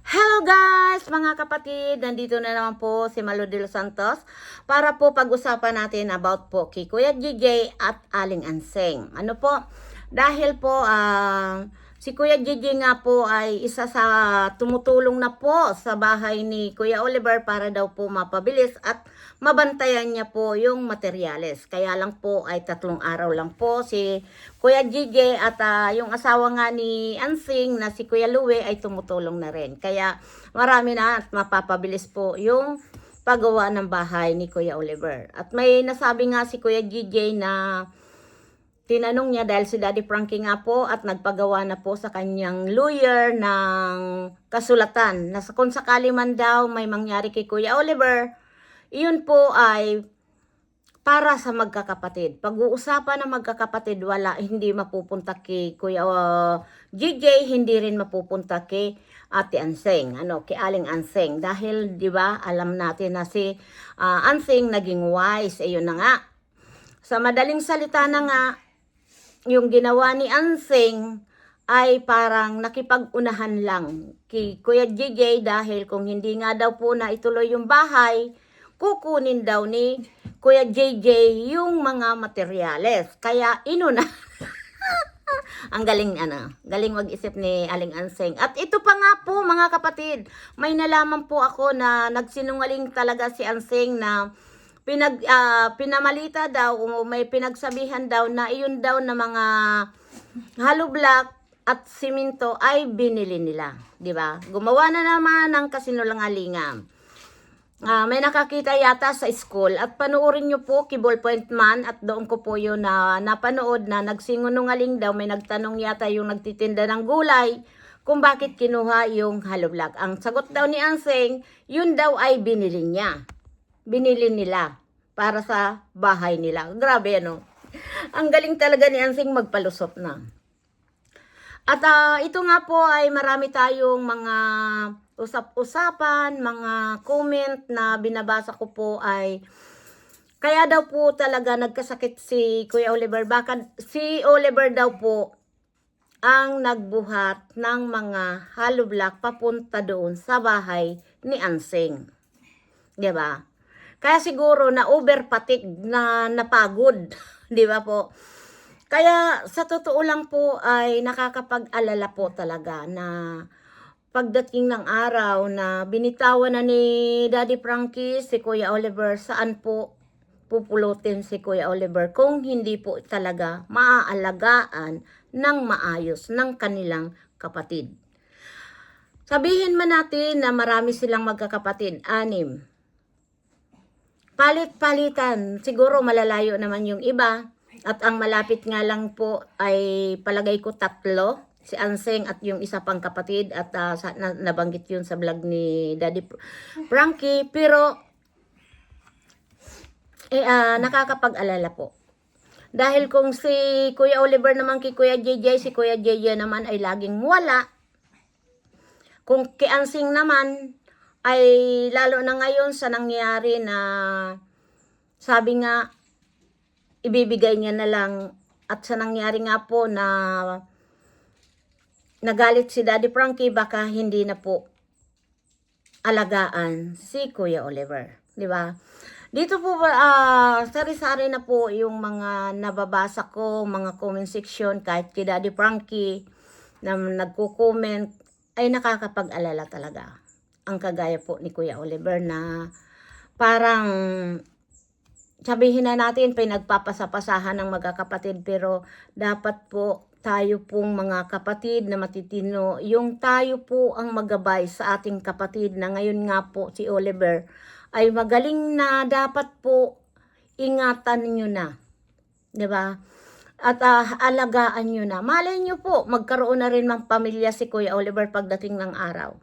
Hello guys, mga kapatid! Nandito na naman po si Malu de los Santos para po pag-usapan natin about po kay Kuya JJ at Aling Anseng. Ano po? Dahil po si Kuya JJ nga po ay isa sa tumutulong na po sa bahay ni Kuya Oliver para daw po mapabilis at mabantayan niya po yung materyales. Kaya lang po ay 3 araw lang po si Kuya JJ at yung asawa nga ni Ansing na si Kuya Louie ay tumutulong na rin. Kaya marami na at mapapabilis po yung paggawa ng bahay ni Kuya Oliver. At may nasabi nga si Kuya JJ na tinanong niya dahil si Daddy Frankie nga po at nagpagawa na po sa kanyang lawyer ng kasulatan na kung sakali man daw may mangyari kay Kuya Oliver, iyon po ay para sa magkakapatid. Pag-uusapan ng magkakapatid, hindi mapupunta kay Kuya JJ, hindi rin mapupunta kay Ate Anseng, kay Aling Anseng. Dahil, di ba, alam natin na si Anseng naging wise. Ayun na nga. Sa madaling salita na nga, yung ginawa ni Anseng ay parang nakipag-unahan lang kay Kuya JJ dahil kung hindi nga daw po na ituloy yung bahay, kukunin daw ni Kuya JJ yung mga materyales. Kaya inuna. Ang galing galing mag-isip ni Aling Anseng. At ito pa nga po mga kapatid, may nalaman po ako na nagsinungaling talaga si Anseng na pinamalita daw o may pinagsabihan daw na iyon daw na mga hollow block at simento ay binili nila, di ba? Gumawa na naman ng kasinungalingan. May nakakita yata sa school at panoorin nyo po kay Ballpoint Man at doon ko po yun na napanood na nagsinungaling daw. May nagtanong yata yung nagtitinda ng gulay kung bakit kinuha yung hollow block. Ang sagot daw ni Anseng, yun daw ay binili niya. Binili nila para sa bahay nila. Grabe Ang galing talaga ni Anseng magpalusot na. At ito nga po ay marami tayong mga usap-usapan, mga comment na binabasa ko po ay kaya daw po talaga nagkasakit si Kuya Oliver. Baka si Oliver daw po ang nagbuhat ng mga hollow block papunta doon sa bahay ni Anseng. Diba? Kaya siguro na overpatig na napagod. Diba po? Kaya sa totoo lang po ay nakakapag-alala po talaga na pagdating ng araw na binitawan na ni Daddy Frankie si Kuya Oliver, saan po pupulutin si Kuya Oliver kung hindi po talaga maaalagaan ng maayos ng kanilang kapatid. Sabihin man natin na marami silang magkakapatid, 6. Palit-palitan, siguro malalayo naman yung iba. At ang malapit nga lang po ay palagay ko 3, si Anseng at yung isa pang kapatid at nabanggit yun sa vlog ni Daddy Frankie. Pero nakakapag-alala po. Dahil kung si Kuya Oliver naman kay Kuya JJ, si Kuya JJ naman ay laging wala. Kung kay Anseng naman ay lalo na ngayon sa nangyari na sabi nga ibibigay niya na lang at sa nangyari nga po na nagalit si Daddy Frankie, baka hindi na po alagaan si Kuya Oliver, di ba? Dito po sari-sari na po yung mga nababasa ko, mga comment section kahit kay Daddy Frankie na nagko-comment ay nakakapag-alala talaga. Ang kagaya po ni Kuya Oliver na parang sabihin na natin, pinagpapasapasahan ng magkakapatid, pero dapat po tayo pong mga kapatid na matitino, yung tayo po ang magabay sa ating kapatid na ngayon nga po si Oliver ay magaling na, dapat po ingatan nyo na, di ba? At alagaan nyo na. Malay nyo po, magkaroon na rin ng pamilya si Kuya Oliver pagdating ng araw,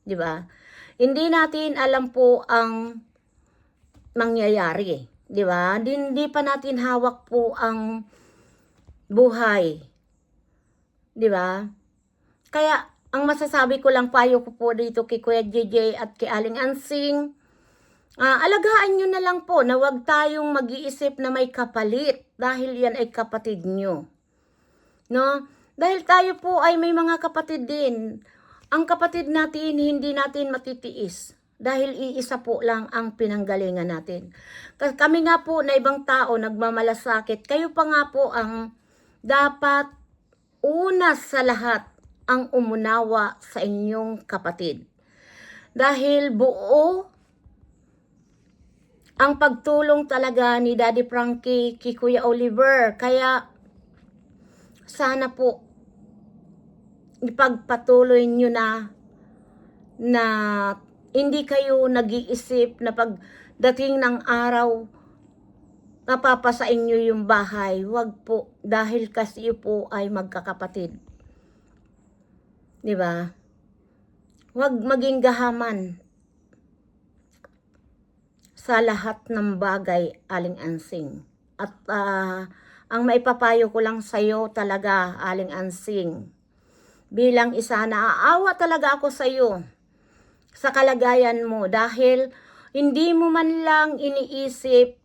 di ba? Hindi natin alam po ang mangyayari. Di ba? Hindi pa natin hawak po ang buhay. Di ba? Kaya, ang masasabi ko lang, payo ko po dito kay Kuya JJ at kay Aling Anseng, alagaan nyo na lang po na wag tayong mag-iisip na may kapalit dahil yan ay kapatid nyo. No? Dahil tayo po ay may mga kapatid din. ang kapatid natin hindi natin matitiis dahil iisa po lang ang pinanggalingan natin. Kami nga po na ibang tao nagmamalasakit, kayo pa nga po ang dapat una sa lahat ang umunawa sa inyong kapatid. Dahil buo ang pagtulong talaga ni Daddy Frankie kay Kuya Oliver. Kaya sana po ipagpatuloy nyo na hindi kayo nag-iisip na pagdating ng araw napapasain nyo yung bahay. Wag po, dahil kasi po ay magkakapatid. Diba? Wag maging gahaman sa lahat ng bagay, Aling Ansing. At ang maipapayo ko lang sa'yo talaga, Aling Ansing, bilang isa, naaawa talaga ako sa'yo sa kalagayan mo dahil hindi mo man lang iniisip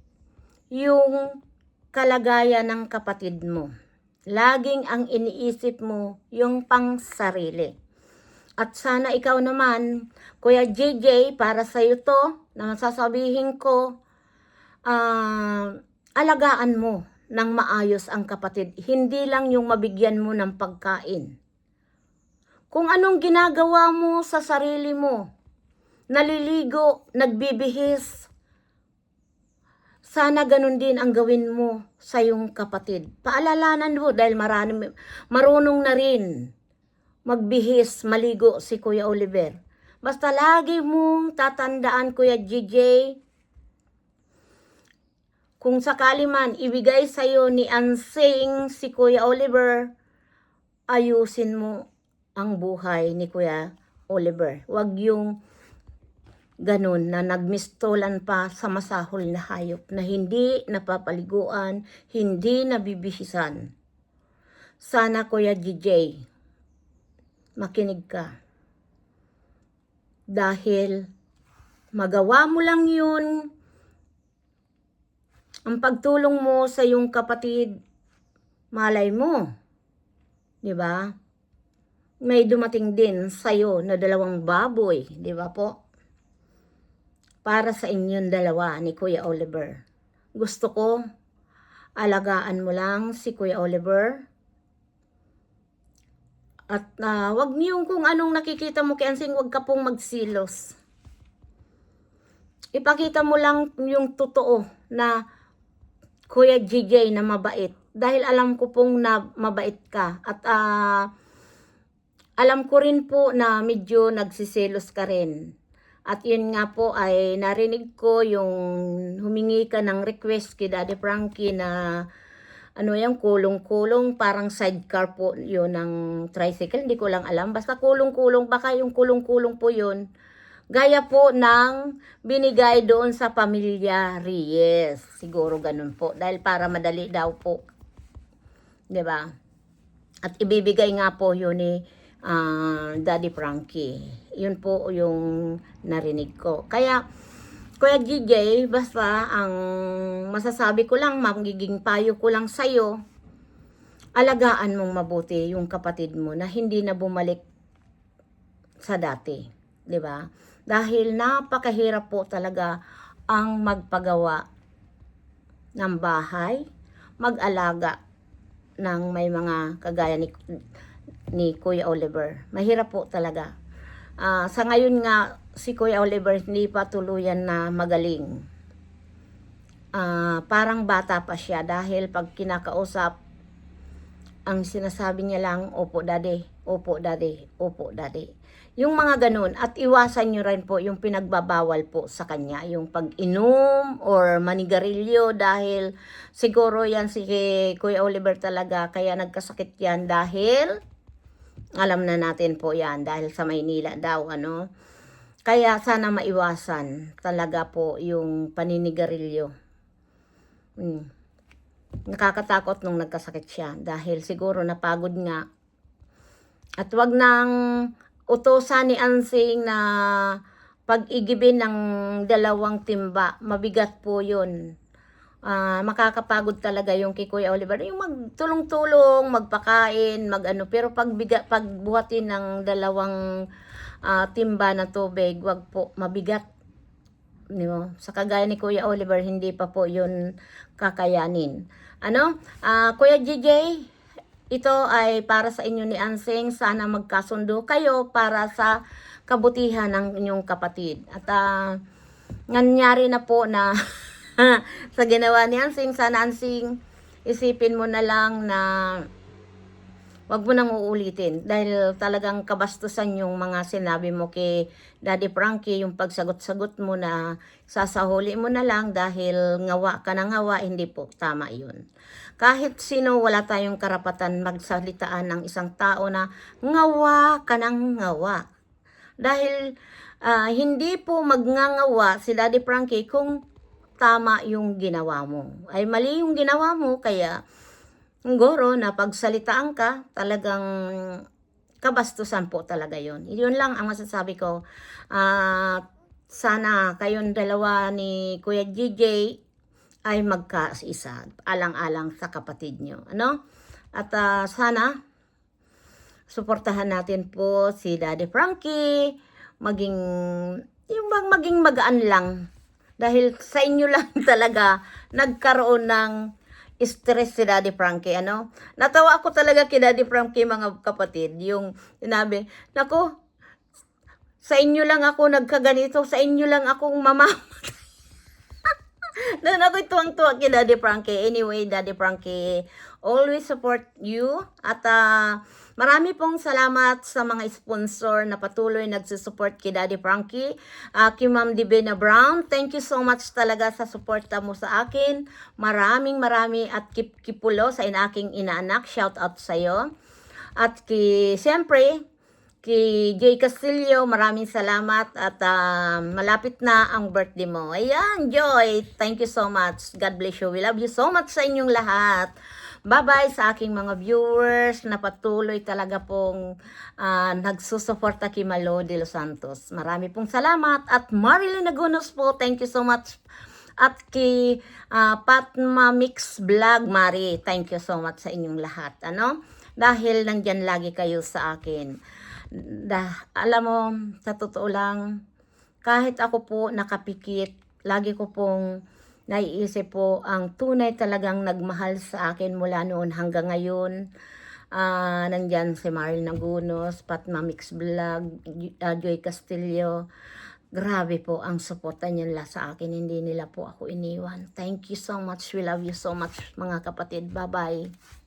yung kalagayan ng kapatid mo. Laging ang iniisip mo yung pang sarili. At sana ikaw naman, Kuya JJ, para sa'yo to, na masasabihin ko, alagaan mo ng maayos ang kapatid. Hindi lang yung mabigyan mo ng pagkain. Kung anong ginagawa mo sa sarili mo, naliligo, nagbibihis, sana ganun din ang gawin mo sa iyong kapatid. Paalalanan mo dahil marunong na rin magbihis, maligo si Kuya Oliver. Basta lagi mong tatandaan, Kuya JJ, kung sakali man ibigay sa'yo ni Ansing si Kuya Oliver, ayusin mo ang buhay ni Kuya Oliver. Huwag yung ganun na nagmistolan pa sa masahol na hayop na hindi napapaliguan, hindi nabibihisan. Sana Kuya JJ, makinig ka. Dahil magawa mo lang yun, ang pagtulong mo sa iyong kapatid, malay mo, di ba? May dumating din sa'yo na 2 baboy, di ba po? Para sa inyong dalawa ni Kuya Oliver. Gusto ko, alagaan mo lang si Kuya Oliver. At wag niyong kung anong nakikita mo kay Ansing, wag ka pong magsilos. Ipakita mo lang yung totoo na Kuya JJ na mabait. Dahil alam ko pong na mabait ka. At alam ko rin po na medyo nagsiselos ka rin. At yun nga po ay narinig ko yung humingi ka ng request kay Daddy Frankie na ano yung kulong-kulong, parang sidecar po yun ng tricycle, hindi ko lang alam. Basta kulong-kulong, baka yung kulong-kulong po yun. Gaya po ng binigay doon sa pamilya Reyes. Siguro ganun po. Dahil para madali daw po. 'Di ba? At ibibigay nga po yun ni Daddy Frankie. Yun po yung narinig ko. Kaya, Kuya JJ, basta ang masasabi ko lang, magiging payo ko lang sa'yo, alagaan mong mabuti yung kapatid mo na hindi na bumalik sa dati. 'Di ba? Dahil napakahirap po talaga ang magpagawa ng bahay, mag-alaga ng may mga kagaya ni Kuya Oliver. Mahirap po talaga. Sa ngayon nga, si Kuya Oliver hindi pa tuluyan na magaling. Parang bata pa siya dahil pag kinakausap, ang sinasabi niya lang, opo daddy, opo daddy, opo daddy. Yung mga ganun. At iwasan nyo rin po yung pinagbabawal po sa kanya. Yung pag-inom or manigarilyo dahil siguro yan si Kuya Oliver talaga kaya nagkasakit yan dahil alam na natin po yan dahil sa Maynila daw ano. Kaya sana maiwasan talaga po yung paninigarilyo. Nakakatakot nung nagkasakit siya dahil siguro napagod nga. At wag nang utosan ni Ansing na pag-igibin ng 2 timba. Mabigat po yun. makakapagod talaga yung kay Kuya Oliver. Yung magtulong-tulong, magpakain, magano. Pero pagbuhatin ng 2 timba na tubig, wag po, mabigat. Sa kagaya ni Kuya Oliver, hindi pa po yun kakayanin. Kuya JJ, ito ay para sa inyo ni Ansing. Sana magkasundo kayo para sa kabutihan ng inyong kapatid. At nangyari na po na sa ginawa ni Ansing, sana Ansing, isipin mo na lang na wag mo nang uulitin dahil talagang kabastusan yung mga sinabi mo kay Daddy Frankie, yung pagsagot-sagot mo na sasahuli mo na lang dahil ngawa ka na ngawa, hindi po tama yun. Kahit sino, wala tayong karapatan magsalitaan ng isang tao na ngawa ka ng ngawa. Dahil hindi po magngangawa si Daddy Frankie kung tama yung ginawa mo. Ay mali yung ginawa mo, kaya Goro, na pagsalitaan ka, talagang kabastusan po talaga yon. Yun lang ang masasabi ko. Sana kayong dalawa ni Kuya JJ ay magkaisa, alang-alang sa kapatid nyo. At sana, suportahan natin po si Daddy Frankie, maging magaan lang. Dahil sa inyo lang talaga nagkaroon ng stress si Daddy Frankie, Natawa ako talaga kay Daddy Frankie, mga kapatid, yung sinabi, nako, sa inyo lang ako nagkaganito, sa inyo lang akong mamamatay. Doon ako'y tuwang-tuwa kay Daddy Frankie. Anyway, Daddy Frankie, always support you. At marami pong salamat sa mga sponsor na patuloy nagsusupport kay Daddy Frankie. Kay Ma'am Divina Brown, thank you so much talaga sa suporta mo sa akin. Maraming at Kipulo sa aking inaanak, shout out sa'yo. At siyempre, kay Joy Castillo, maraming salamat at malapit na ang birthday mo. Ayan, Joy, thank you so much. God bless you. We love you so much sa inyong lahat. Bye-bye sa aking mga viewers na patuloy talaga pong nagsusuporta kay Malo de los Santos. Marami pong salamat. At Marilyn Agunos po, thank you so much. At kay Patma Mix Vlog, Mari, thank you so much sa inyong lahat. Dahil nandyan lagi kayo sa akin. Alam mo, sa totoo lang, kahit ako po nakapikit, lagi ko pong naiisip po ang tunay talagang nagmahal sa akin mula noon hanggang ngayon. Nandyan si Maril Nagunos, Patma Mix Vlog, Joy Castillo. Grabe po ang suporta nila sa akin. Hindi nila po ako iniwan. Thank you so much. We love you so much, mga kapatid. Bye-bye.